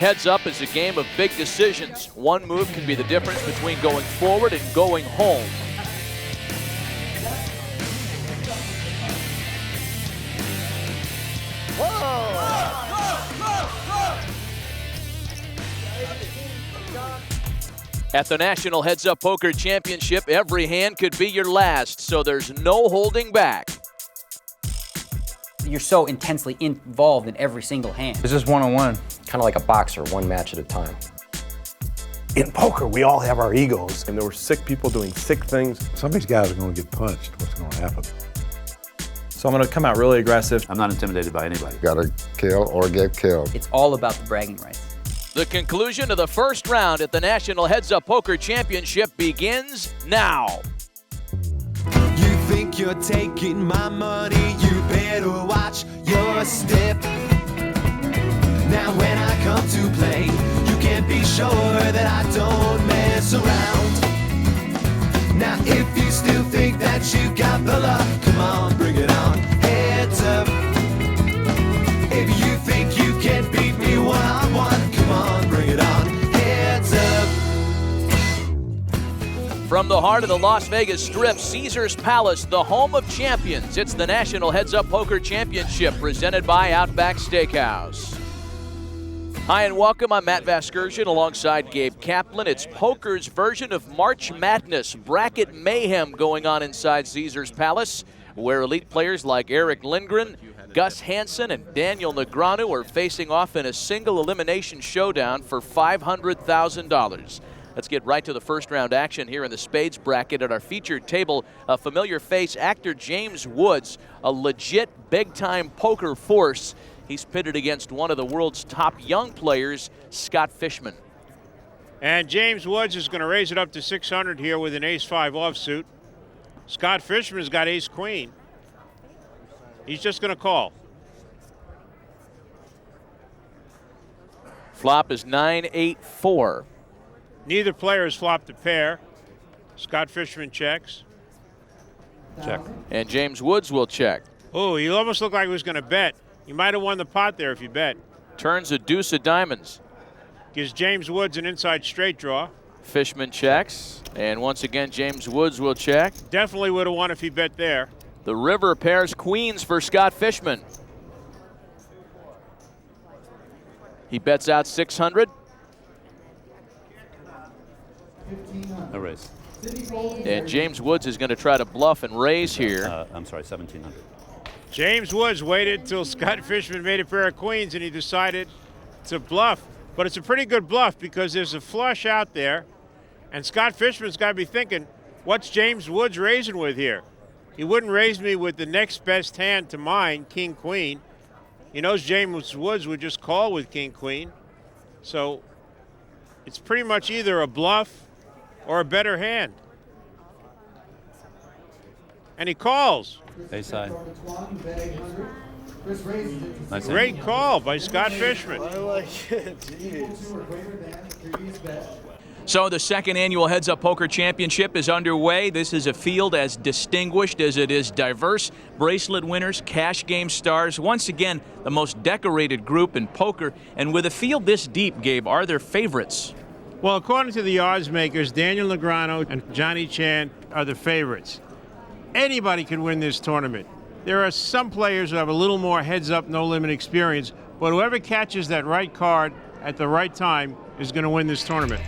Heads Up is a game of big decisions. One move can be the difference between going forward and going home. At the National Heads Up Poker Championship, every hand could be your last, so there's no holding back. You're so intensely involved in every single hand. It's just one-on-one. Kind of like a boxer, one match at a time. In poker, we all have our egos, and there were sick people doing sick things. Some of these guys are going to get punched. What's going to happen? So I'm going to come out really aggressive. I'm not intimidated by anybody. Got to kill or get killed. It's all about the bragging rights. The conclusion of the first round at the National Heads Up Poker Championship begins now. You think you're taking my money, you better watch your step. Now when I come to play, you can be sure that I don't mess around. Now if you still think that you got the luck, come on, bring it on, heads up. If you think you can beat me one-on-one, come on, bring it on, heads up. From the heart of the Las Vegas Strip, Caesars Palace, the home of champions. It's the National Heads Up Poker Championship presented by Outback Steakhouse. Hi and welcome, I'm Matt Vasgersian alongside Gabe Kaplan. It's poker's version of March Madness, bracket mayhem going on inside Caesars Palace, where elite players like Erick Lindgren, Gus Hansen, and Daniel Negreanu are facing off in a single elimination showdown for $500,000. Let's get right to the first round action here in the Spades bracket. At our featured table, a familiar face, actor James Woods, a legit big-time poker force. He's pitted against one of the world's top young players, Scott Fishman. And James Woods is going to raise it up to 600 here with an ace-5 offsuit. Scott Fishman's got ace-queen. He's just going to call. Flop is 9-8-4. Neither player has flopped a pair. Scott Fishman checks. Check. And James Woods will check. Oh, he almost looked like he was going to bet. You might have won the pot there if you bet. Turns a deuce of diamonds. Gives James Woods an inside straight draw. Fishman checks. And once again, James Woods will check. Definitely would have won if he bet there. The river pairs queens for Scott Fishman. He bets out 600. No raise. And James Woods is going to try to bluff and raise here. I'm sorry, 1,700. James Woods waited till Scott Fishman made a pair of queens and he decided to bluff. But it's a pretty good bluff because there's a flush out there. And Scott Fishman's got to be thinking, what's James Woods raising with here? He wouldn't raise me with the next best hand to mine, King Queen. He knows James Woods would just call with King Queen. So it's pretty much either a bluff or a better hand. And he calls. Ace high. Nice Great call by Scott Fishman. I like it. Jeez. So the second annual Heads Up Poker Championship is underway. This is a field as distinguished as it is diverse. Bracelet winners, cash game stars. Once again, the most decorated group in poker. And with a field this deep, Gabe, are there favorites? Well, according to the odds makers, Daniel Negreanu and Johnny Chan are the favorites. Anybody can win this tournament. There are some players who have a little more heads-up, no-limit experience, but whoever catches that right card at the right time is going to win this tournament.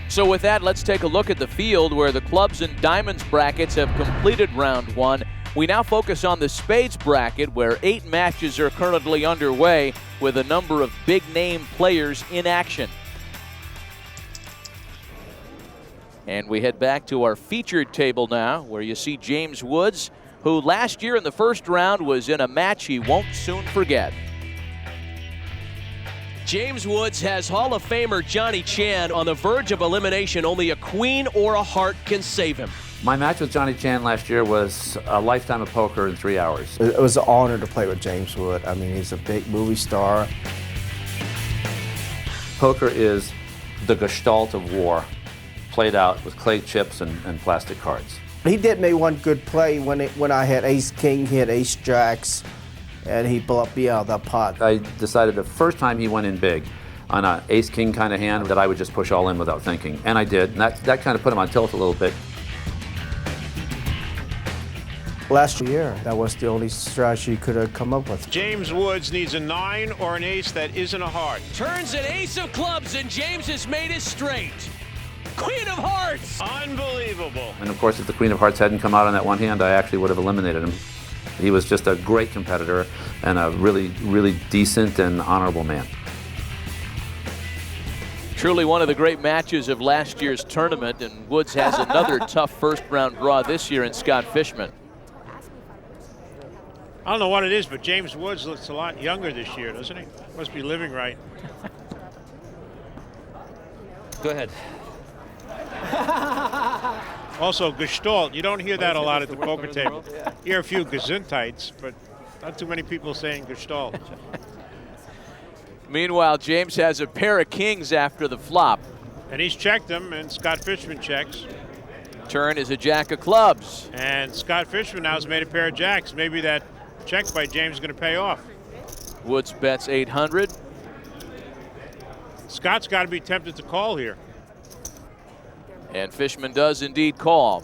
So with that, let's take a look at the field where the clubs and diamonds brackets have completed round one. We now focus on the spades bracket where 8 matches are currently underway with a number of big-name players in action. And we head back to our featured table now, where you see James Woods, who last year in the first round was in a match he won't soon forget. James Woods has Hall of Famer Johnny Chan on the verge of elimination. Only a queen or a heart can save him. My match with Johnny Chan last year was a lifetime of poker in 3 hours. It was an honor to play with James Wood. I mean, he's a big movie star. Poker is the gestalt of war, played out with clay chips and plastic cards. He did make one good play when I had ace-king, he had ace-jacks, and he bluffed me out of that pot. I decided the first time he went in big, on an ace-king kind of hand that I would just push all in without thinking. And I did. And that kind of put him on tilt a little bit. Last year, that was the only strategy he could have come up with. James Woods needs a 9 or an ace that isn't a heart. Turns an ace of clubs, and James has made it straight. Queen of hearts. Unbelievable. And of course, if the Queen of Hearts hadn't come out on that one hand, I actually would have eliminated him. He was just a great competitor and a really, really decent and honorable man. Truly one of the great matches of last year's tournament, and Woods has another tough first-round draw this year in Scott Fishman. I don't know what it is, but James Woods looks a lot younger this year, doesn't he? Must be living right. Go ahead. Also, Gestalt. You don't hear that a lot at the poker table. You hear a few Gesundheits, but not too many people saying Gestalt. Meanwhile, James has a pair of kings after the flop. And he's checked them, and Scott Fishman checks. Turn is a jack of clubs. And Scott Fishman now has made a pair of jacks. Maybe that check by James is going to pay off. Woods bets 800. Scott's got to be tempted to call here. And Fishman does indeed call.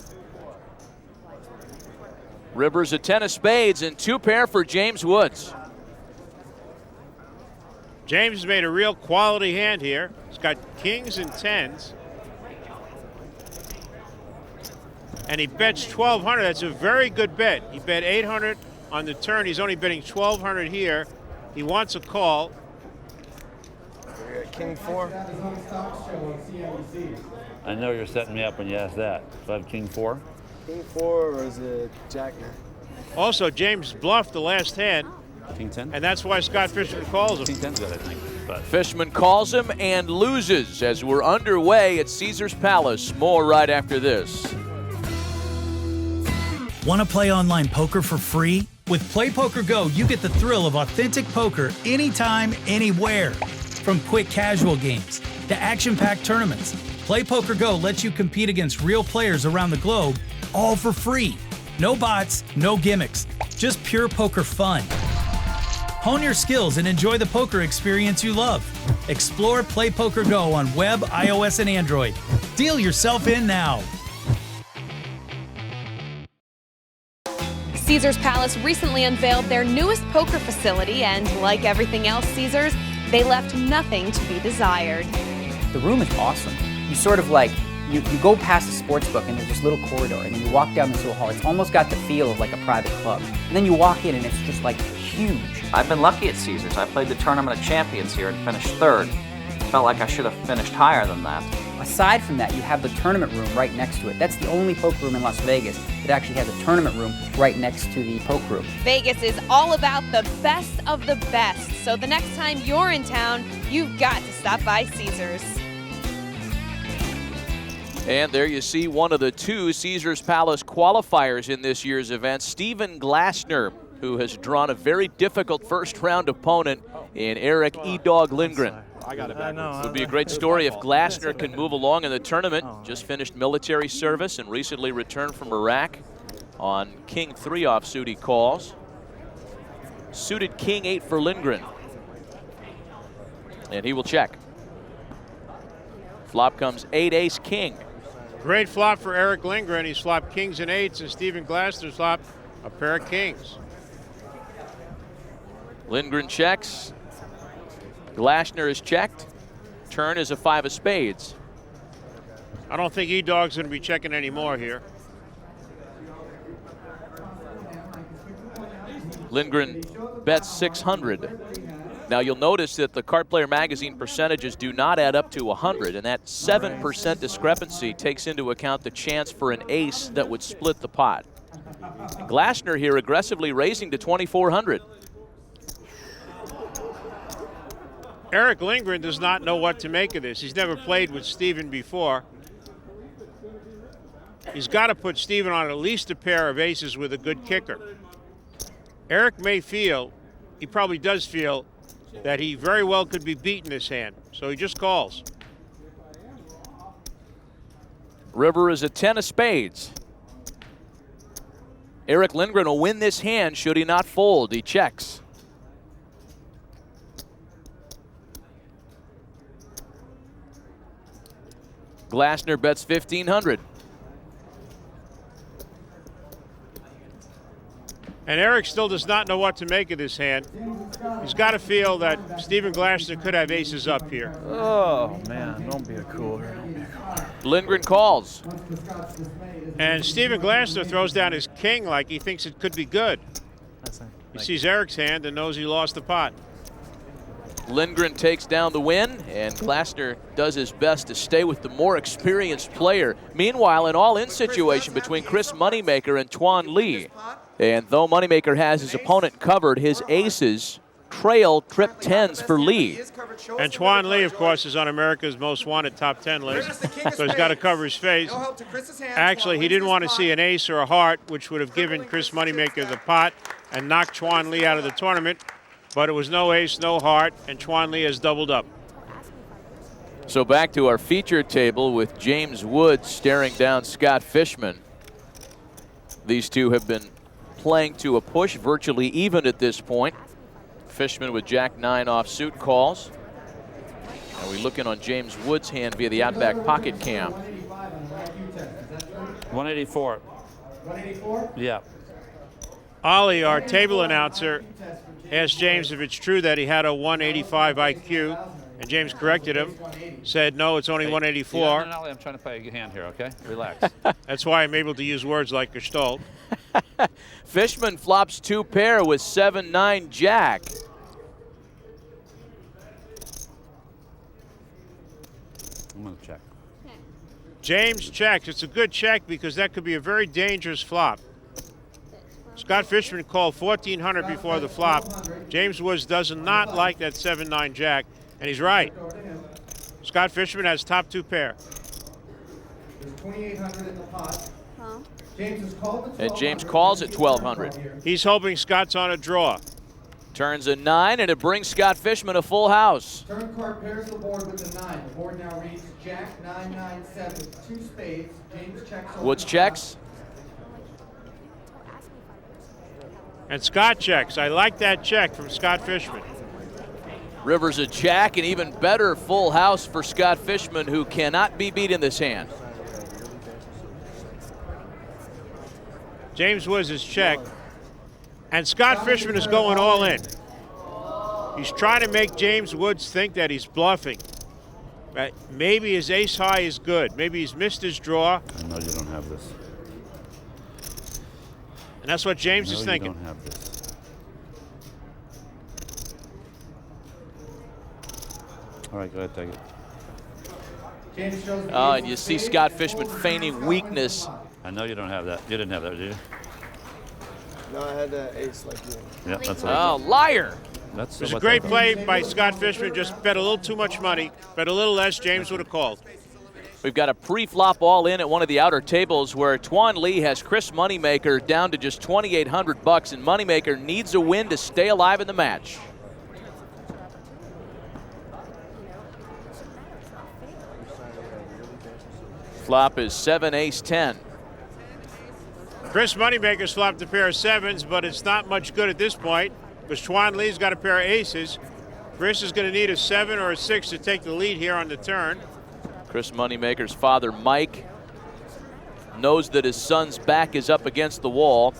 River's a 10 of spades and 2 pair for James Woods. James has made a real quality hand here. He's got kings and 10s. And he bets 1,200. That's a very good bet. He bet 800 on the turn. He's only betting 1,200 here. He wants a call. King 4. I know you're setting me up when you ask that. So I have king 4. King 4, or is it jack? Also, James bluffed the last hand. King 10? And that's why Scott Fishman calls him. King 10's good, I think. But Fishman calls him and loses as we're underway at Caesars Palace. More right after this. Want to play online poker for free? With PlayPokerGo, you get the thrill of authentic poker anytime, anywhere. From quick casual games to action-packed tournaments, PlayPokerGo lets you compete against real players around the globe, all for free. No bots, no gimmicks, just pure poker fun. Hone your skills and enjoy the poker experience you love. Explore PlayPokerGo on web, iOS, and Android. Deal yourself in now. Caesars Palace recently unveiled their newest poker facility, and like everything else Caesars, they left nothing to be desired. The room is awesome. You sort of like, you go past the sports book and there's this little corridor, and then you walk down this little hall. It's almost got the feel of like a private club. And then you walk in and it's just like huge. I've been lucky at Caesars. I played the Tournament of Champions here and finished 3rd. Felt like I should have finished higher than that. Aside from that, you have the tournament room right next to it. That's the only poker room in Las Vegas that actually has a tournament room right next to the poker room. Vegas is all about the best of the best. So the next time you're in town, you've got to stop by Caesars. And there you see one of the 2 Caesars Palace qualifiers in this year's event, Stephen Glassner, who has drawn a very difficult first-round opponent in Erick E-Dog Lindgren. I got it back. It would be a great story if Glassner can move along in the tournament. Just finished military service and recently returned from Iraq. On King 3 offsuit he calls. Suited King 8 for Lindgren. And he will check. Flop comes 8 ace king. Great flop for Erick Lindgren. He's flopped kings and 8s, and Stephen Glassner's flopped a pair of kings. Lindgren checks. Glassner is checked. Turn is a 5 of spades. I don't think E-Dog's going to be checking any more here. Lindgren bets 600. Now you'll notice that the Card Player Magazine percentages do not add up to 100, and that 7% discrepancy takes into account the chance for an ace that would split the pot. And Glassner here aggressively raising to 2,400. Erick Lindgren does not know what to make of this. He's never played with Stephen before. He's got to put Stephen on at least a pair of aces with a good kicker. Erick may feel, he probably does feel, that he very well could be beaten this hand, so he just calls. River is a 10 of spades. Erick Lindgren will win this hand should he not fold. He checks. Glassner bets 1,500. And Erick still does not know what to make of this hand. He's got to feel that Stephen Glassner could have aces up here. Oh, man, don't be a cooler. Lindgren calls. And Stephen Glassner throws down his king like he thinks it could be good. He sees Erick's hand and knows he lost the pot. Lindgren takes down the win, and Glassner does his best to stay with the more experienced player. Meanwhile, an all-in situation between Chris Moneymaker and Tuan Lee. And though Moneymaker has his opponent covered, his aces trail trip 10s for Lee. And Tuan Lee, of course, is on America's Most Wanted top 10 list, so he's got to cover his face. Actually, he didn't want to see an ace or a heart, which would have given Chris Moneymaker the pot and knocked Tuan Lee out of the tournament. But it was no ace, no heart, and Tuan Lee has doubled up. So back to our feature table with James Woods staring down Scott Fishman. These two have been playing to a push, virtually even at this point. Fishman with Jack-9 offsuit calls. And we look in on James Woods' hand via the Outback pocket cam. 184. 184? Yeah. Ollie, our table announcer, asked James if it's true that he had a 185 IQ, and James corrected him, said, no, it's only 184. No, I'm trying to play a hand here, okay? Relax. That's why I'm able to use words like Gestalt. Fishman flops 2 pair with 7-9 Jack. I'm going to check. James checks. It's a good check because that could be a very dangerous flop. Scott Fishman called 1,400 before the flop. James Woods does not like that 7-9 Jack, and he's right. Scott Fishman has top 2 pair. There's 2,800 in the pot. And James calls at 1,200. He's hoping Scott's on a draw. Turns a 9, and it brings Scott Fishman a full house. Turn card pairs the board with the 9. The board now reads Jack 997 with 2 spades. James checks. Woods checks. And Scott checks. I like that check from Scott Fishman. River's a jack, and even better full house for Scott Fishman, who cannot be beat in this hand. James Woods is checked. And Scott Fishman is going all in. He's trying to make James Woods think that he's bluffing. Maybe his ace high is good. Maybe he's missed his draw. I know you don't have this. And that's what James is thinking. You don't have this. All right, go ahead, take it. Oh, and you see Scott Fishman feigning weakness. I know you don't have that. You didn't have that, did you? No, I had the ace like you. Yeah, that's oh, liar. It was a great play by Scott Fishman. Just bet a little too much money. Bet a little less, James would have called. We've got a pre-flop all-in at one of the outer tables where Tuan Lee has Chris Moneymaker down to just $2,800, and Moneymaker needs a win to stay alive in the match. Flop is 7, ace, 10. Chris Moneymaker's flopped a pair of 7s, but it's not much good at this point because Tuan Lee's got a pair of aces. Chris is going to need a 7 or a 6 to take the lead here on the turn. Chris Moneymaker's father, Mike, knows that his son's back is up against the wall,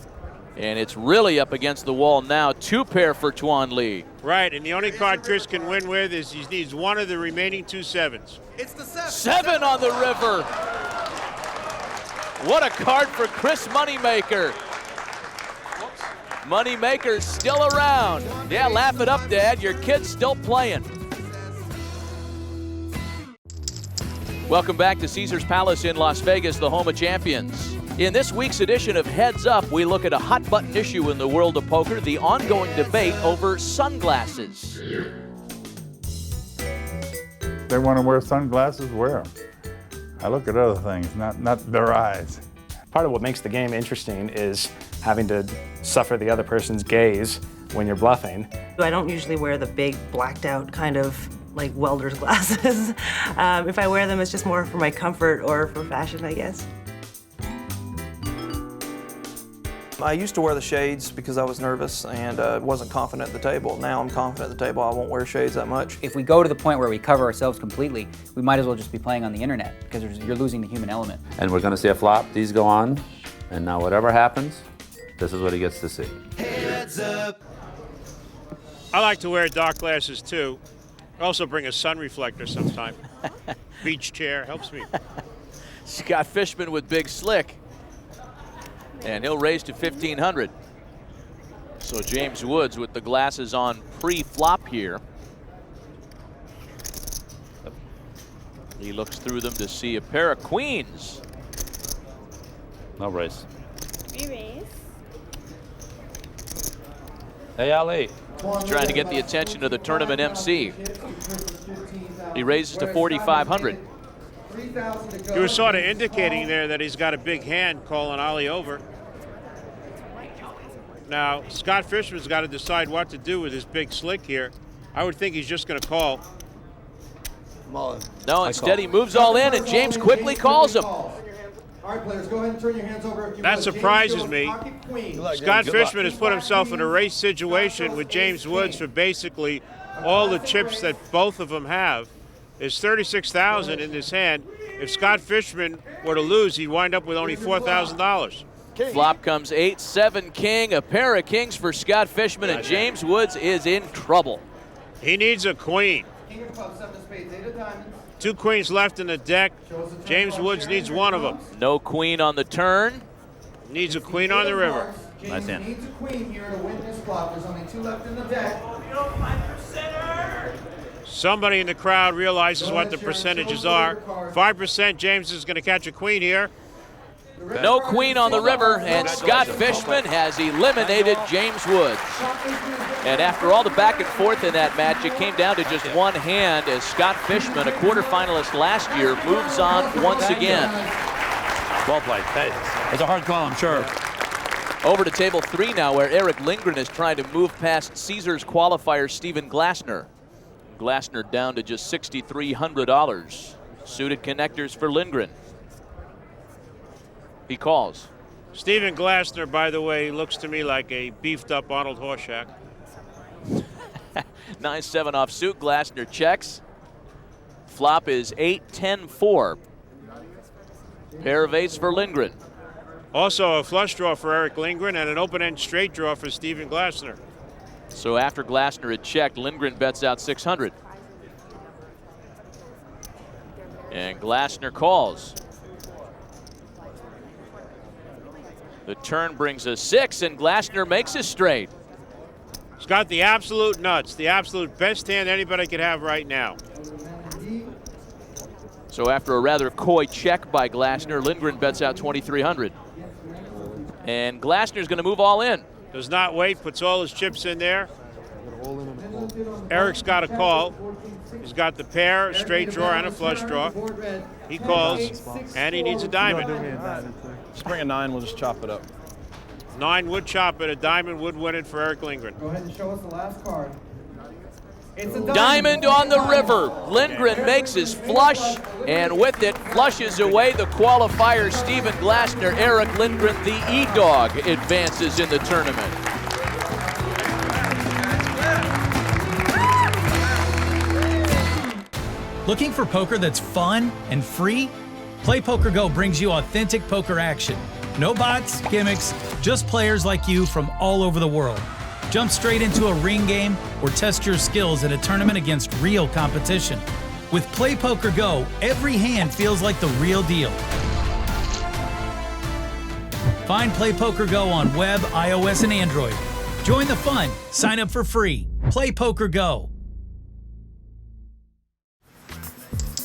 and it's really up against the wall now. 2 pair for Tuan Lee. Right, and the only card Chris can win with is he needs one of the remaining 2 7s. It's the 7. 7 on the river. What a card for Chris Moneymaker. Moneymaker's still around. Yeah, laugh it up, Dad. Your kid's still playing. Welcome back to Caesars Palace in Las Vegas, the home of champions. In this week's edition of Heads Up, we look at a hot button issue in the world of poker, the ongoing debate over sunglasses. They want to wear sunglasses, wear them. I look at other things, not their eyes. Part of what makes the game interesting is having to suffer the other person's gaze when you're bluffing. I don't usually wear the big blacked out kind of like welder's glasses. If I wear them, it's just more for my comfort or for fashion, I guess. I used to wear the shades because I was nervous and wasn't confident at the table. Now I'm confident at the table. I won't wear shades that much. If we go to the point where we cover ourselves completely, we might as well just be playing on the internet because you're losing the human element. And we're going to see a flop. These go on, and now whatever happens, this is what he gets to see. Heads up. I like to wear dark glasses too. I also bring a sun reflector sometime. Beach chair helps me. Scott Fishman with big slick. And he'll raise to 1,500. So James Woods with the glasses on pre-flop here. He looks through them to see a pair of queens. No raise. Re-raise. Hey, Ali. He's trying to get the attention of the tournament MC. He raises to 4,500. You were sort of indicating there that he's got a big hand calling Ollie over. Now, Scott Fishman's got to decide what to do with his big slick here. I would think he's just going to call. No, instead he moves all in, and James quickly calls him. All right, players, go ahead and turn your hands over. If you That will. surprises James me. Pocket Queen. Scott Fishman has put himself in a race situation with James Woods for basically all the chips that both of them have. There's 36,000 in this hand. If Scott Fishman were to lose, he'd wind up with only $4,000. Flop comes 8-7 king, a pair of kings for Scott Fishman, and James Woods is in trouble. He needs a queen. King of clubs, 7 of spades, 8 of diamonds. 2 queens left in the deck. James Woods needs one of them. No queen on the turn. Needs a queen on the river. James needs a queen here to win this flop. There's only 2 left in the deck. Somebody in the crowd realizes what the percentages are. 5%, James is going to catch a queen here. No queen on the river, and Scott Fishman has eliminated James Woods. And after all the back and forth in that match, it came down to just one hand as Scott Fishman, a quarterfinalist last year, moves on once again. Well played. It's a hard call, I'm sure. Over to table 3 now, where Erick Lindgren is trying to move past Caesars qualifier Stephen Glassner. Glassner down to just $6,300. Suited connectors for Lindgren. He calls. Stephen Glassner, by the way, looks to me like a beefed-up Arnold Horshack. 9-7 offsuit. Glassner checks. Flop is 8-10-4. Pair of eights for Lindgren. Also a flush draw for Erick Lindgren and an open-end straight draw for Stephen Glassner. So after Glassner had checked, Lindgren bets out 600. And Glassner calls. The turn brings a 6, and Glassner makes it straight. He's got the absolute nuts, the absolute best hand anybody could have right now. So after a rather coy check by Glassner, Lindgren bets out 2,300. And Glassner's going to move all in. Does not wait, puts all his chips in there. Eric's got a call. He's got the pair, straight draw, and a flush draw. He calls, and he needs a diamond. Just bring a 9, we'll just chop it up. 9 would chop it, a diamond would win it for Erick Lindgren. Go ahead and show us the last card. It's a diamond on the river. Lindgren makes his flush, and with it flushes away the qualifier Stephen Glassner. Erick Lindgren, the E-Dog, advances in the tournament. Looking for poker that's fun and free? Play PokerGO brings you authentic poker action. No bots, gimmicks, just players like you from all over the world. Jump straight into a ring game or test your skills at a tournament against real competition. With Play PokerGO, every hand feels like the real deal. Find Play PokerGO on web, iOS, and Android. Join the fun. Sign up for free. Play PokerGO.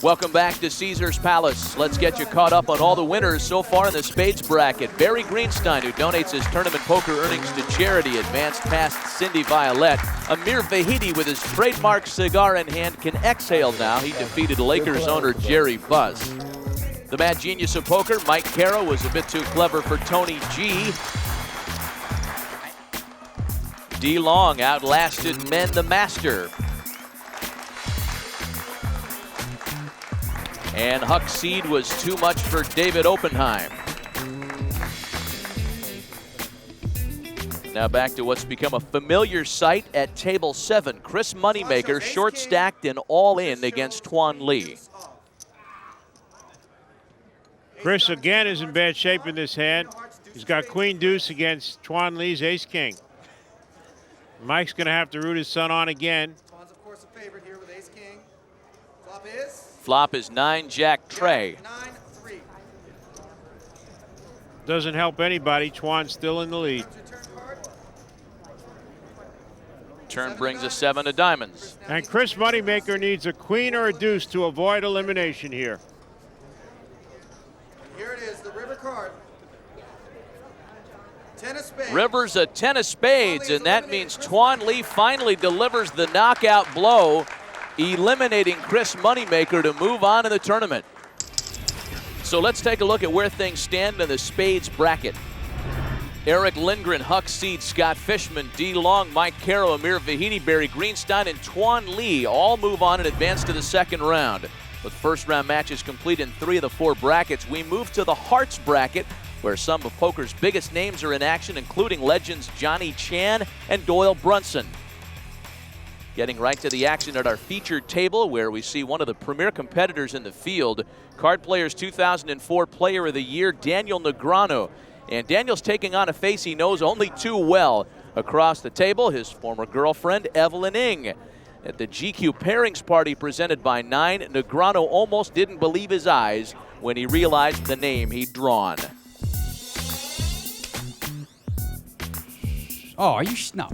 Welcome back to Caesars Palace. Let's get you caught up on all the winners so far in the Spades bracket. Barry Greenstein, who donates his tournament poker earnings to charity, advanced past Cyndy Violette. Amir Vahidi, with his trademark cigar in hand, can exhale now. He defeated Lakers owner Jerry Buss. The mad genius of poker, Mike Caro, was a bit too clever for Tony G. D. Long outlasted Men the Master. And Huck seed was too much for David Oppenheim. now back to what's become a familiar sight at table 7. Chris Moneymaker short stacked and all in against Tuan Le. Chris again is in bad shape in this hand. He's got queen deuce against Tuan Le's ace king. Mike's going to have to root his son on again. Tuan's of course a favorite here with ace king. Flop is? Flop is 9 jack tray. 9-3. Doesn't help anybody. Tuan's still in the lead. Turn brings a 7 of diamonds. And Chris Moneymaker needs a queen or a deuce to avoid elimination here. Here it is, the river card. 10 of spades. River's a 10 of spades, and that means Tuan Le finally delivers the knockout blow, eliminating Chris Moneymaker to move on in the tournament. So let's take a look at where things stand in the spades bracket. Erick, Lindgren, Huck, Seed, Scott Fishman, D. Long, Mike Caro, Amir Vahidi, Barry Greenstein, and Tuan Le all move on and advance to the second round. With first round matches complete in 3 of the 4 brackets, we move to the hearts bracket, where some of poker's biggest names are in action, including legends Johnny Chan and Doyle Brunson. Getting right to the action at our featured table, where we see one of the premier competitors in the field, Card Players 2004 Player of the Year, Daniel Negreanu. And Daniel's taking on a face he knows only too well. Across the table, his former girlfriend, Evelyn Ng. At the GQ pairings party presented by 9, Negreanu almost didn't believe his eyes when he realized the name he'd drawn. Oh, are you no?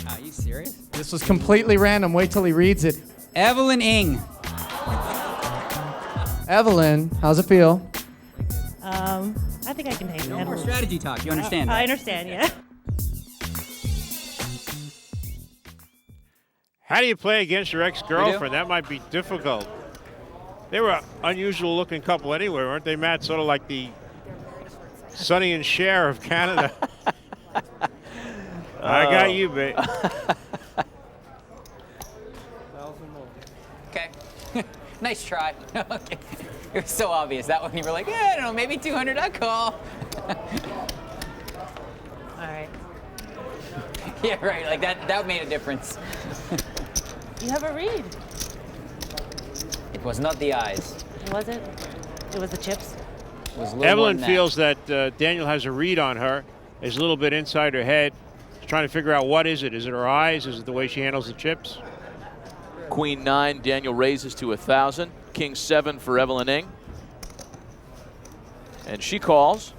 Are you serious? This was completely random. Wait till he reads it. Evelyn Ng. Evelyn, how's it feel? I think I can take it. No more strategy talk. You understand? I understand, yeah. How do you play against your ex-girlfriend? That might be difficult. They were an unusual looking couple anyway, weren't they, Matt? Sort of like the Sonny and Cher of Canada. I got you, babe. Okay. Nice try. Okay. It was so obvious. That one you were like, yeah, I don't know, maybe 200, I'd call. All right. Yeah, right. Like that made a difference. You have a read. It was not the eyes. It wasn't. It was the chips. It was a little Evelyn more than feels that Daniel has a read on her. Is a little bit inside her head. She's trying to figure out what is it. Is it her eyes? Is it the way she handles the chips? Queen 9, Daniel raises to 1,000. King 7 for Evelyn Ng. And she calls.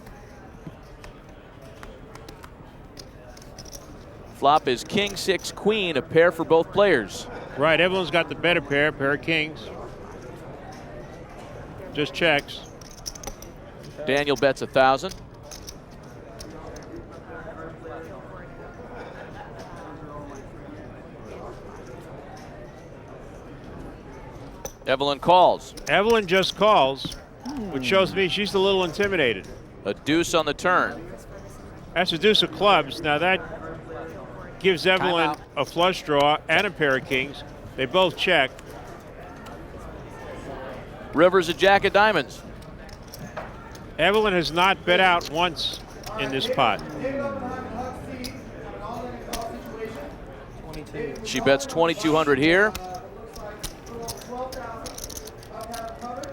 Flop is King 6 Queen, a pair for both players. Right, Evelyn's got the better pair of kings. Just checks. Daniel bets 1,000. Evelyn calls. Evelyn just calls, which shows me she's a little intimidated. A deuce on the turn. That's a deuce of clubs. Now that gives Evelyn a flush draw and a pair of kings. They both check. River's a jack of diamonds. Evelyn has not bet out once in this pot. She bets 2,200 here.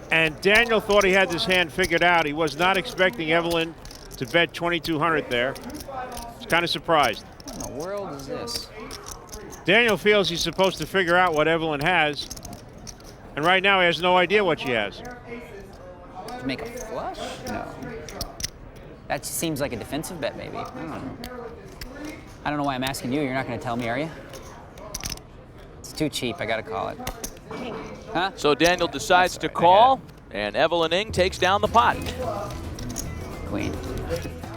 And Daniel thought he had this hand figured out. He was not expecting Evelyn to bet 2,200 there. He's kind of surprised. What in the world is this? Daniel feels he's supposed to figure out what Evelyn has. And right now he has no idea what she has. To make a flush? No. That seems like a defensive bet, maybe. I don't know. I don't know why I'm asking you. You're not going to tell me, are you? It's too cheap. I got to call it. Huh? So Daniel decides to call, and Evelyn Ng takes down the pot. Queen.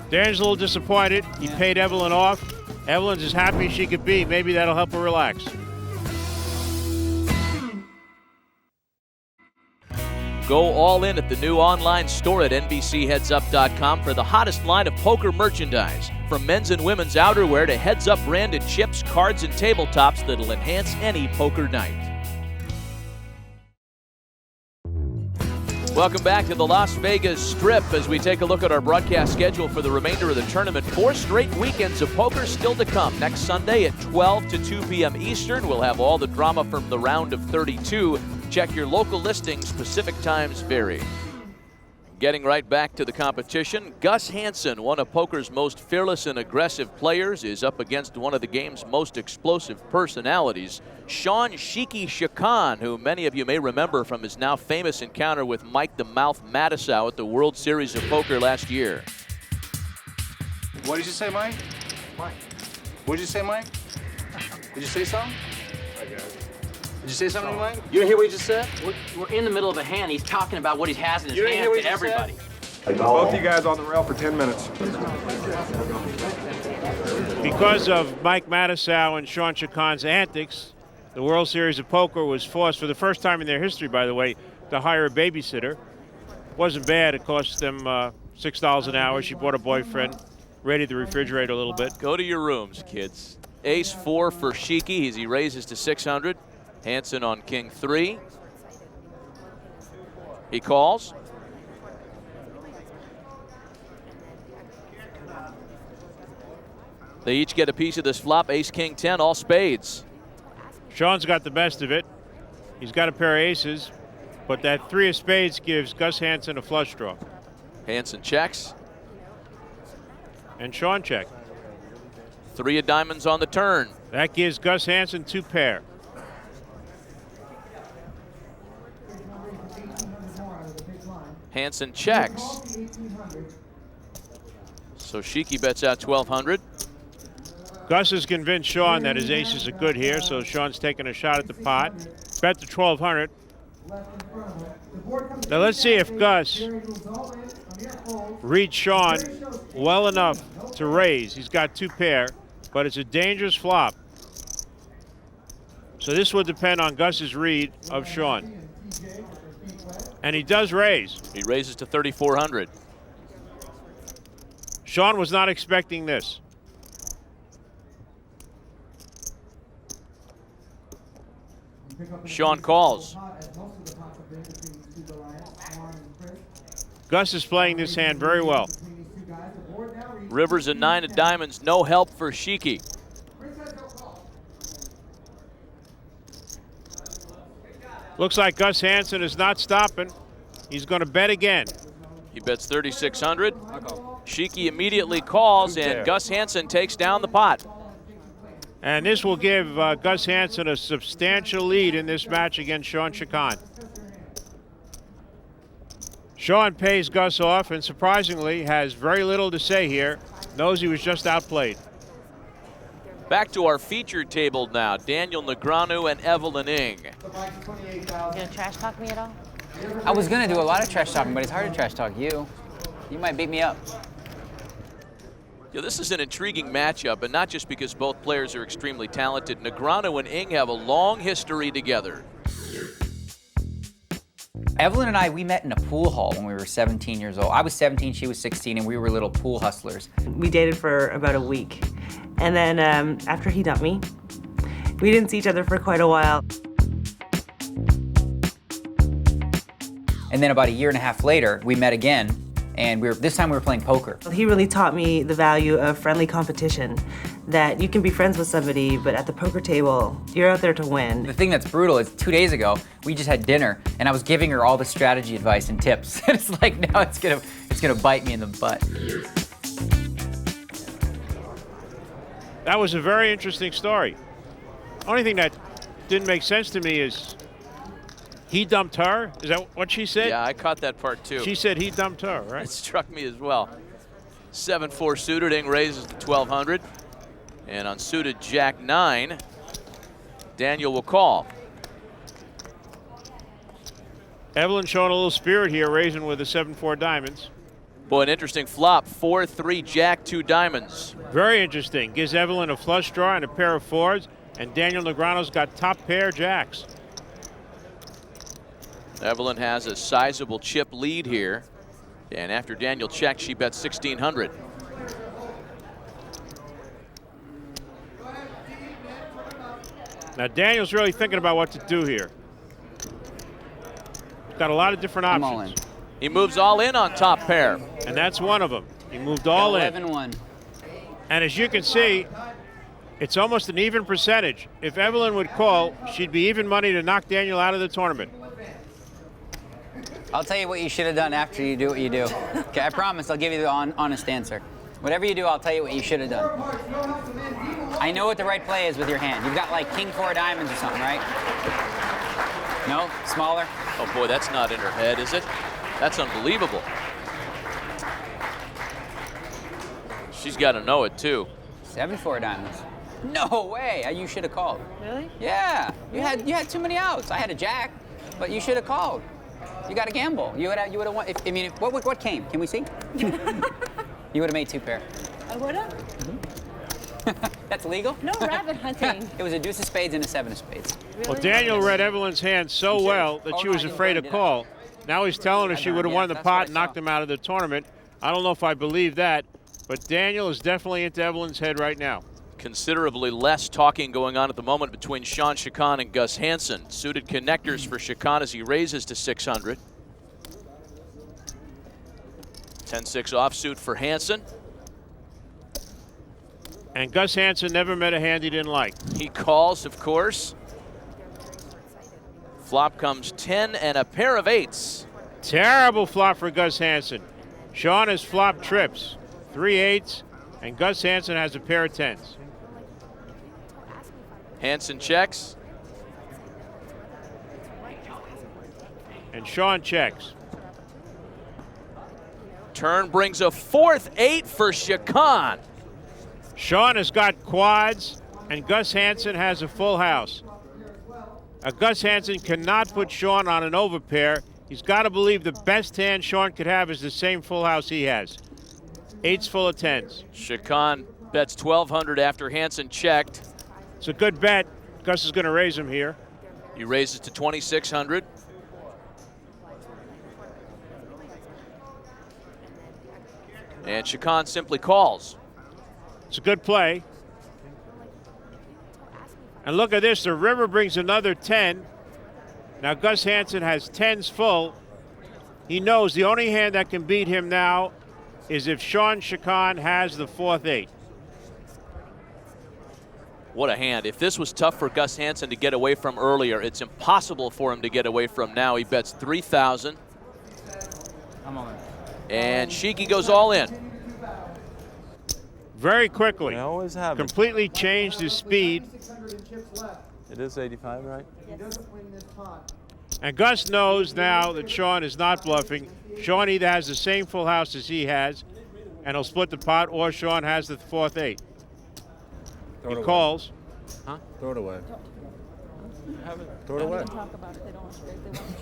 Daniel's a little disappointed. He paid Evelyn off. Evelyn's as happy as she could be. Maybe that'll help her relax. Go all in at the new online store at NBCHeadsUp.com for the hottest line of poker merchandise. From men's and women's outerwear to Heads Up branded chips, cards, and tabletops that'll enhance any poker night. Welcome back to the Las Vegas Strip as we take a look at our broadcast schedule for the remainder of the tournament. 4 straight weekends of poker still to come. Next Sunday at 12 to 2 p.m. Eastern, we'll have all the drama from the round of 32. Check your local listings. Pacific times vary. Getting right back to the competition, Gus Hansen, one of poker's most fearless and aggressive players, is up against one of the game's most explosive personalities, Shawn Sheikhan, who many of you may remember from his now famous encounter with Mike the Mouth Matisow at the World Series of Poker last year. What did you say, Mike? Mike. What did you say, Mike? Did you say something? Did you say something, Mike? You didn't hear what he just said? We're in the middle of a hand. He's talking about what he has in his hand to everybody. Both you guys on the rail for 10 minutes. Because of Mike Matisow and Shawn Sheikhan's antics, the World Series of Poker was forced, for the first time in their history, by the way, to hire a babysitter. Wasn't bad. It cost them $6 an hour. She bought a boyfriend, raided the refrigerator a little bit. Go to your rooms, kids. Ace-4 for Sheikhy as he raises to 600. Hansen on king 3. He calls. They each get a piece of this flop. Ace, king, 10, all spades. Shawn's got the best of it. He's got a pair of aces, but that 3 of spades gives Gus Hansen a flush draw. Hansen checks. And Shawn checked. 3 of diamonds on the turn. That gives Gus Hansen 2 pair. Hansen checks. So Sheikhy bets out 1,200. Gus is convinced Shawn that his aces are good here, so Shawn's taking a shot at the pot. Bet to 1,200. Now let's see if Gus reads Shawn well enough to raise. He's got 2 pair, but it's a dangerous flop. So this would depend on Gus's read of Shawn. And he does raise. He raises to 3,400. Shawn was not expecting this. Shawn calls. Gus is playing this hand very well. Rivers and 9 of diamonds, no help for Sheikhy. Looks like Gus Hansen is not stopping. He's going to bet again. He bets 3,600. Sheikhy immediately calls, and Gus Hansen takes down the pot. And this will give Gus Hansen a substantial lead in this match against Shawn Sheikhan. Shawn pays Gus off and surprisingly has very little to say here. Knows he was just outplayed. Back to our featured table now. Daniel Negreanu and Evelyn Ng. You gonna trash talk me at all? I was gonna do a lot of trash talking, but it's hard to trash talk you. You might beat me up. Yeah, this is an intriguing matchup, and not just because both players are extremely talented. Negreanu and Ng have a long history together. Evelyn and I, we met in a pool hall when we were 17 years old. I was 17, she was 16, and we were little pool hustlers. We dated for about a week. And then after he dumped me, we didn't see each other for quite a while. And then about a year and a half later, we met again, and this time we were playing poker. He really taught me the value of friendly competition, that you can be friends with somebody, but at the poker table, you're out there to win. The thing that's brutal is 2 days ago, we just had dinner, and I was giving her all the strategy advice and tips. And it's like, now it's gonna bite me in the butt. That was a very interesting story. Only thing that didn't make sense to me is he dumped her. Is that what she said? Yeah, I caught that part too. She said he dumped her, right? It struck me as well. 7-4 suited, Ng raises to 1,200. And on suited Jack 9, Daniel will call. Evelyn showing a little spirit here, raising with the 7-4 diamonds. Boy, an interesting flop. 4-3 Jack, 2 diamonds. Very interesting. Gives Evelyn a flush draw and a pair of 4s, and Daniel Negreanu's got top pair jacks. Evelyn has a sizable chip lead here. And after Daniel checks, she bets 1,600. Now Daniel's really thinking about what to do here. got a lot of different options. I'm all in. He moves all in on top pair. And that's one of them. He moved all in. 11-1. And as you can see, it's almost an even percentage. If Evelyn would call, she'd be even money to knock Daniel out of the tournament. I'll tell you what you should have done after you do what you do. Okay, I promise I'll give you the honest answer. Whatever you do, I'll tell you what you should have done. I know what the right play is with your hand. You've got like king 4 diamonds or something, right? No? Smaller? Oh boy, that's not in her head, is it? That's unbelievable. She's got to know it too. 7-4 diamonds. No way! You should have called. Really? Yeah. You had too many outs. I had a jack, but you should have called. You got to gamble. You would have won. What came? Can we see? You would have made 2 pair. I would have? That's legal? No rabbit hunting. It was a deuce of spades and a 7 of spades. Well, Daniel read Evelyn's hand so well that she was afraid to call. Now he's telling her she would have won the pot and knocked him out of the tournament. I don't know if I believe that, but Daniel is definitely into Evelyn's head right now. Considerably less talking going on at the moment between Shawn Sheikhan and Gus Hansen. Suited connectors for Sheikhan as he raises to 600. 10-6 offsuit for Hansen. And Gus Hansen never met a hand he didn't like. He calls, of course. Flop comes 10 and a pair of 8s. Terrible flop for Gus Hansen. Shawn has flop trips, 3 8s, and Gus Hansen has a pair of 10s. Hansen checks. And Shawn checks. Turn brings a 4th 8 for Sheikhan. Shawn has got quads, and Gus Hansen has a full house. Gus Hansen cannot put Shawn on an overpair. He's got to believe the best hand Shawn could have is the same full house he has. 8s full of 10s. Sheikhan bets 1,200 after Hansen checked. It's a good bet. Gus is going to raise him here. He raises to 2,600. And Sheikhan simply calls. It's a good play. And look at this, the river brings another 10. Now Gus Hansen has 10s full. He knows the only hand that can beat him now is if Shawn Sheikhan has the 4th 8. What a hand. If this was tough for Gus Hansen to get away from earlier, it's impossible for him to get away from now. He bets 3,000. I'm all in. And Sheikhan goes all in. Very quickly. I always have it. Completely changed his speed. It is 85, right? And Gus knows now that Shawn is not bluffing. Shawn either has the same full house as he has, and he'll split the pot, or Shawn has the 4th 8. He calls. Huh? Throw it away. Throw it away.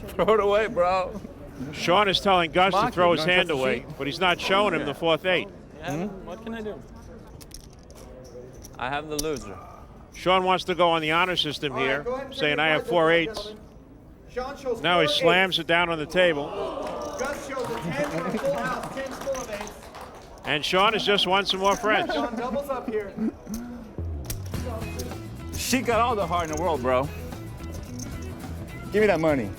Throw it away, bro. Shawn is telling Gus to throw his hand away, but he's not showing him the 4th 8. Yeah, what can I do? I have the loser. Shawn wants to go on the honor system here, saying I have 4 8s. Now he slams it down on the table. Gus shows a 10 and a full house, 10's full of 8s. And Shawn has just won some more friends. Shawn doubles up here. She got all the heart in the world, bro. Give me that money.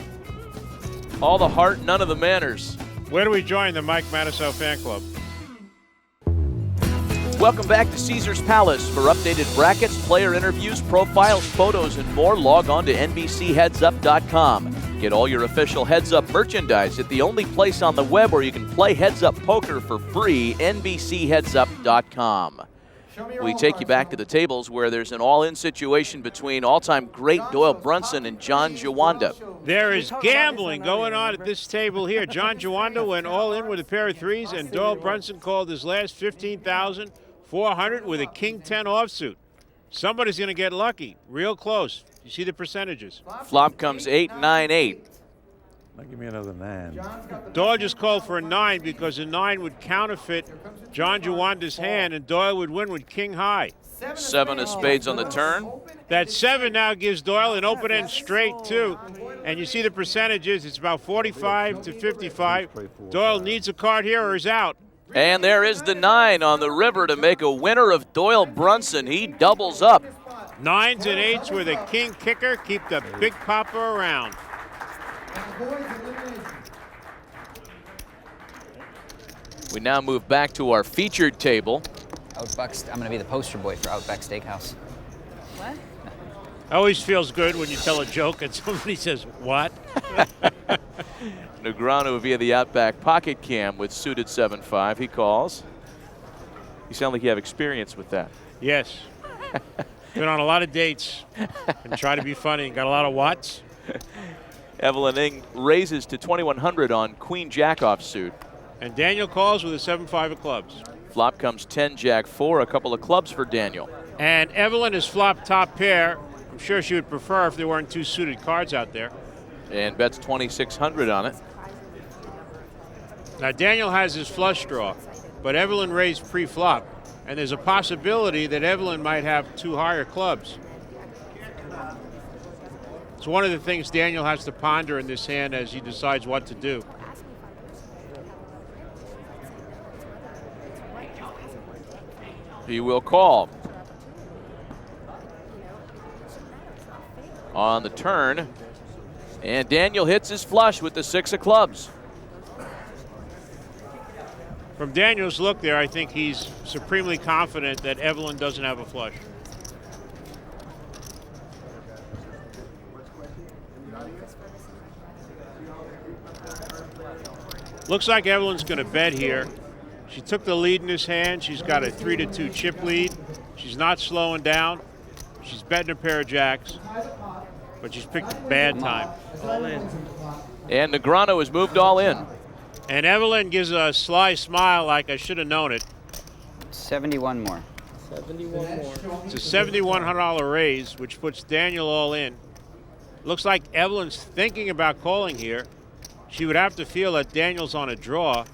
All the heart, none of the manners. Where do we join the Mike Matusow fan club? Welcome back to Caesars Palace. For updated brackets, player interviews, profiles, photos, and more, log on to NBCHeadsUp.com. Get all your official Heads Up merchandise at the only place on the web where you can play Heads Up Poker for free, NBCHeadsUp.com. We take you back to the tables where there's an all-in situation between all-time great Doyle Brunson and John Juanda. There is gambling going on at this table here. John Juanda went all in with a pair of 3s, and Doyle Brunson called his last 15,400 with a king 10 offsuit. Somebody's going to get lucky. Real close. You see the percentages. Flop comes 8, 9, 8. Give me another 9. Doyle just called for a 9 because a 9 would counterfeit John Juanda's hand, and Doyle would win with king high. 7 of spades on the turn. That 7 now gives Doyle an open end straight too. And you see the percentages. It's about 45 to 55. Doyle needs a card here or is out. And there is the 9 on the river to make a winner of Doyle Brunson. He doubles up. 9s and 8s with a king kicker. Keep the big papa around. We now move back to our featured table. Outback's, I'm gonna be the poster boy for Outback Steakhouse. What? It always feels good when you tell a joke and somebody says, what? Negreanu via the Outback pocket cam with suited 7-5. He calls. You sound like you have experience with that. Yes. Been on a lot of dates and try to be funny and got a lot of whats. Evelyn Ng raises to 2100 on Queen Jack offsuit. And Daniel calls with a 7-5 of clubs. Flop comes 10 Jack 4, a couple of clubs for Daniel. And Evelyn has flopped top pair. I'm sure she would prefer if there weren't two suited cards out there. And bets 2600 on it. Now Daniel has his flush draw, but Evelyn raised pre-flop. And there's a possibility that Evelyn might have two higher clubs. It's one of the things Daniel has to ponder in this hand as he decides what to do. He will call. On the turn, and Daniel hits his flush with the 6 of clubs. From Daniel's look there, I think he's supremely confident that Evelyn doesn't have a flush. Looks like Evelyn's going to bet here. She took the lead in this hand. She's got a 3-2 chip lead. She's not slowing down. She's betting a pair of jacks, but she's picked a bad time. All in. And Negreanu has moved all in. And Evelyn gives a sly smile like I should have known it. 71 more. 71 more. It's a $7,100 raise, which puts Daniel all in. Looks like Evelyn's thinking about calling here. She would have to feel that Daniel's on a draw.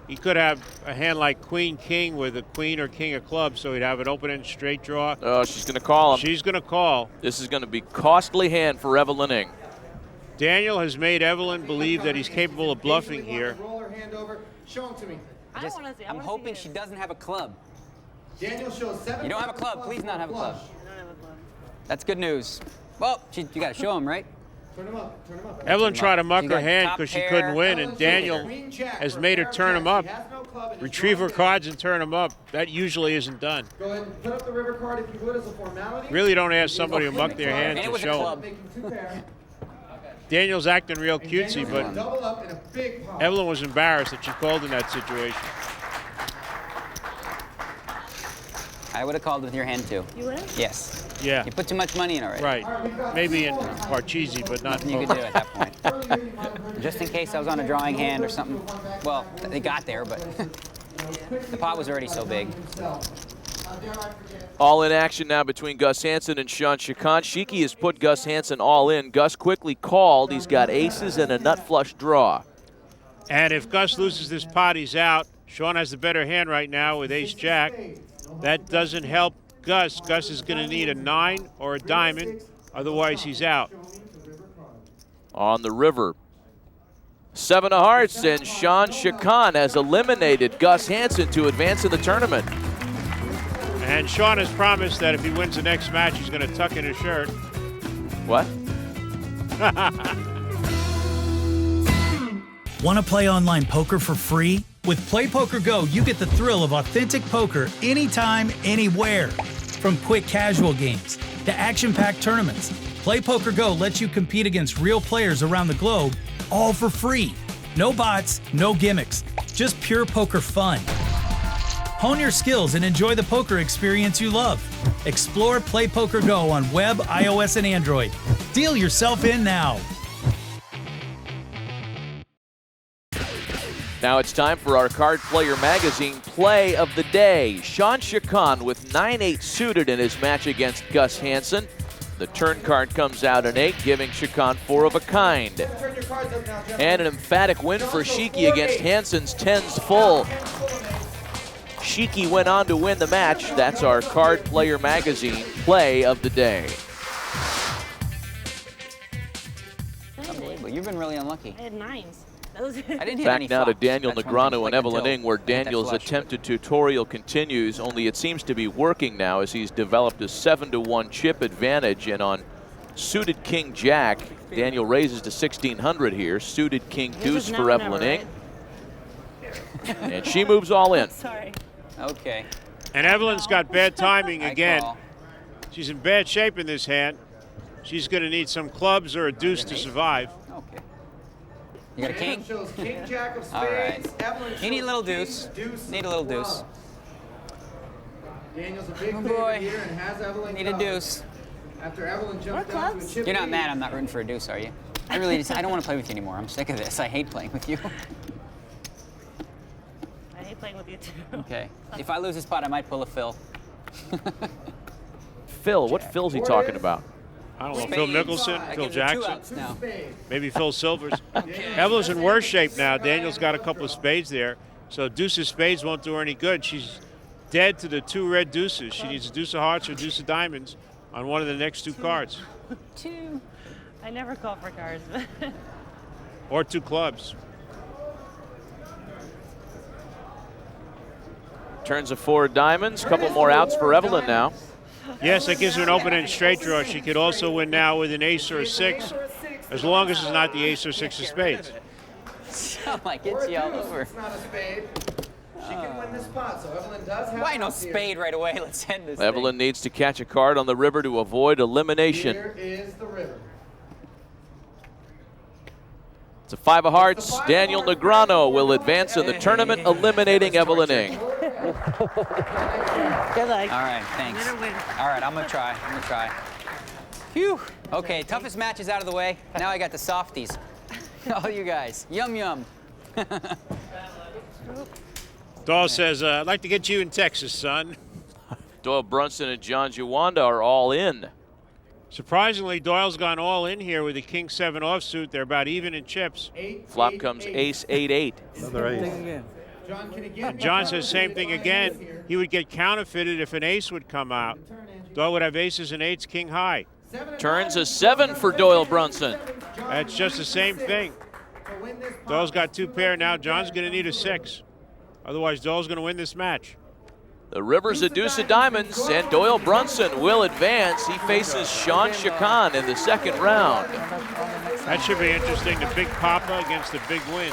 He could have a hand like Queen King with a Queen or King of clubs, so he'd have an open-end straight draw. Oh, she's going to call him. She's going to call. This is going to be costly hand for Evelyn Ng. Daniel has made Evelyn believe that he's capable of bluffing here. Roll her hand over. Show them to me. I'm hoping she doesn't have a club. Daniel shows 7. You don't have a club. Please not have a club. That's good news. Well, you got to show him, right? Turn him up. Turn him up. Evelyn tried to muck You her got hand top because she pair. couldn't win, and Daniel has made her turn him up. Retrieve her cards and turn them up. That usually isn't done. Go ahead and put up the river card if you would as a formality. Really don't ask somebody to muck their hand to show them. Daniel's acting real cutesy, but Double up in a big pot. Evelyn was embarrassed that she called in that situation. I would have called with your hand too. You would have? Yes. Yeah. You put too much money in already. Right. Maybe in Parcheesi, but not Nothing you could do at that point. Just in case I was on a drawing hand or something. Well, they got there, but the pot was already so big. All in action now between Gus Hansen and Shawn Sheikhan. Sheikhan has put Gus Hansen all in. Gus quickly called. He's got aces and a nut flush draw. And if Gus loses this pot, he's out. Shawn has the better hand right now with ace-jack. That doesn't help Gus. Gus is going to need a 9 or a diamond. Otherwise, he's out. On the river, 7 of hearts, and Shawn Sheikhan has eliminated Gus Hansen to advance in the tournament. And Shawn has promised that if he wins the next match, he's going to tuck in his shirt. What? Want to play online poker for free? With PlayPokerGo, you get the thrill of authentic poker anytime, anywhere. From quick casual games to action-packed tournaments, PlayPokerGo lets you compete against real players around the globe, all for free. No bots, no gimmicks, just pure poker fun. Hone your skills and enjoy the poker experience you love. Explore PlayPokerGo on web, iOS, and Android. Deal yourself in now. Now it's time for our Card Player Magazine Play of the Day. Shawn Sheikhan with 9-8 suited in his match against Gus Hansen. The turn card comes out an 8, giving Sheikhan 4 of a kind. And an emphatic win for Sheikhan against Hansen's 10s full. Sheikhan went on to win the match. That's our Card Player Magazine Play of the Day. Unbelievable. You've been really unlucky. I had 9s. I didn't hit any Back now to flops. Daniel That's Negreanu like and Evelyn until Ng, where that Daniel's flush. attempted tutorial continues, only it seems to be working now as he's developed a 7-1 chip advantage, and on Suited king jack. Daniel raises to 1600 here. Suited king deuce for Evelyn Ng. And she moves all in. Sorry. Okay. And Evelyn's got bad timing I again. call. She's in bad shape in this hand. She's going to need some clubs or a deuce to survive. Okay. You got a king? Shows king jack of spades. All right. Evelyn You need a shows little king deuce. deuce Need a of little deuce. clubs. Daniel's a big Oh, favorite boy. here and has Evelyn Need a covered. deuce. After Evelyn jumps down to a chip You're not lead. mad I'm not rooting for a deuce, are you? I really just, I don't want to play with you anymore. I'm sick of this. I hate playing with you. I hate playing with you too. Okay. If I lose this pot, I might pull a Phil. Phil, what Phil's he talking about? I don't know, Spades. Phil Mickelson, That Phil gives her 2 Jackson, outs now. maybe Phil Silvers. Evelyn's in worse shape now. Daniel's got a couple of spades there. So deuce of spades won't do her any good. She's dead to the 2 red deuces. She needs a deuce of hearts or deuce of diamonds on one of the next 2 cards. 2. I never call for cards. Or 2 clubs. Turns of 4 diamonds. Couple more outs for Evelyn now. Yes, that gives her an open-end straight draw. She could also win now with an ace or a 6, as long as it's not the ace or 6 of spades. I'm like, it's you all over. It's not a spade. She can win this pot, so Evelyn does have Why no outs here. spade right away? Let's end this Evelyn needs to catch a card on the river to avoid elimination. Here is the river. It's a 5 of hearts. Daniel Negreanu will advance in the tournament, eliminating Evelyn Ng. Good luck. All right, thanks. All right, I'm gonna try. Phew. Okay, toughest match is out of the way. Now I got the softies. All you guys, yum yum. Doyle says, I'd like to get you in Texas, son. Doyle Brunson and John Juanda are all in. Surprisingly, Doyle's gone all in here with the king 7 offsuit. They're about even in chips. Flop comes ace 8-8. Another ace. And John says same thing again. He would get counterfeited if an ace would come out. Doyle would have aces and 8s king high. Turns a 7 for Doyle Brunson. That's just the same thing. Doyle's got 2 pair now. John's going to need a 6. Otherwise, Doyle's going to win this match. The river's a deuce of diamonds, and Doyle Brunson will advance. He faces Shawn Sheikhan in the 2nd round. That should be interesting. The big papa against the big win.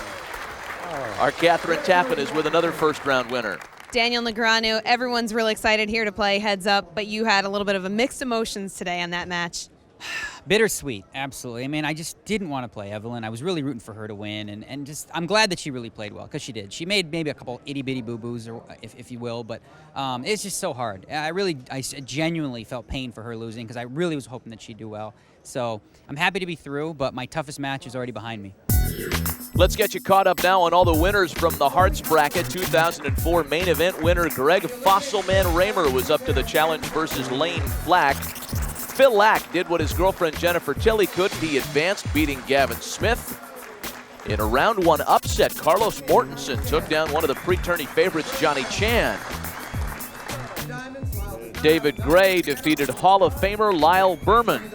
Our Catherine Tappan is with another 1st round winner. Daniel Negreanu, everyone's really excited here to play heads up, but you had a little bit of a mixed emotions today on that match. Bittersweet, absolutely. I mean, I just didn't want to play Evelyn. I was really rooting for her to win, and just I'm glad that she really played well, because she did. She made maybe a couple itty-bitty boo-boos, or if you will, but it's just so hard. I genuinely felt pain for her losing, because I really was hoping that she'd do well. So I'm happy to be through, but my toughest match is already behind me. Let's get you caught up now on all the winners from the Hearts bracket. 2004 main event winner Greg Fossilman Raymer was up to the challenge versus Layne Flack. Phil Laak did what his girlfriend Jennifer Tilly couldn't. He advanced, beating Gavin Smith. In a round 1 upset, Carlos Mortensen took down one of the pre-tourney favorites, Johnny Chan. David Gray defeated Hall of Famer Lyle Berman.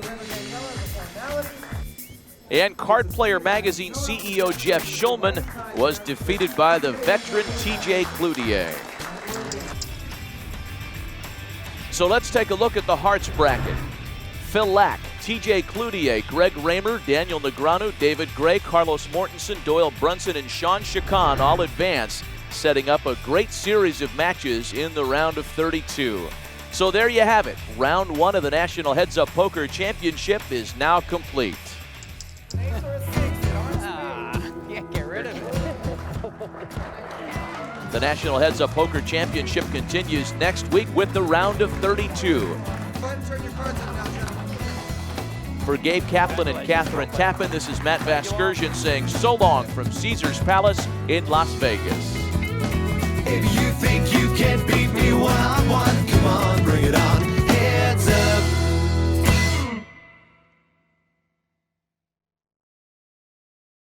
And Card Player Magazine CEO Jeff Shulman was defeated by the veteran TJ Cloutier. So let's take a look at the Hearts bracket. Phil Laak, TJ Cloutier, Greg Raymer, Daniel Negreanu, David Gray, Carlos Mortensen, Doyle Brunson, and Shawn Sheikhan all advance, setting up a great series of matches in the round of 32. So there you have it. Round 1 of the National Heads Up Poker Championship is now complete. Get rid of it. The National Heads Up Poker Championship continues next week with the round of 32. For Gabe Kaplan and Catherine Tappan, this is Matt Vasgersian saying so long from Caesars Palace in Las Vegas. If you think you can beat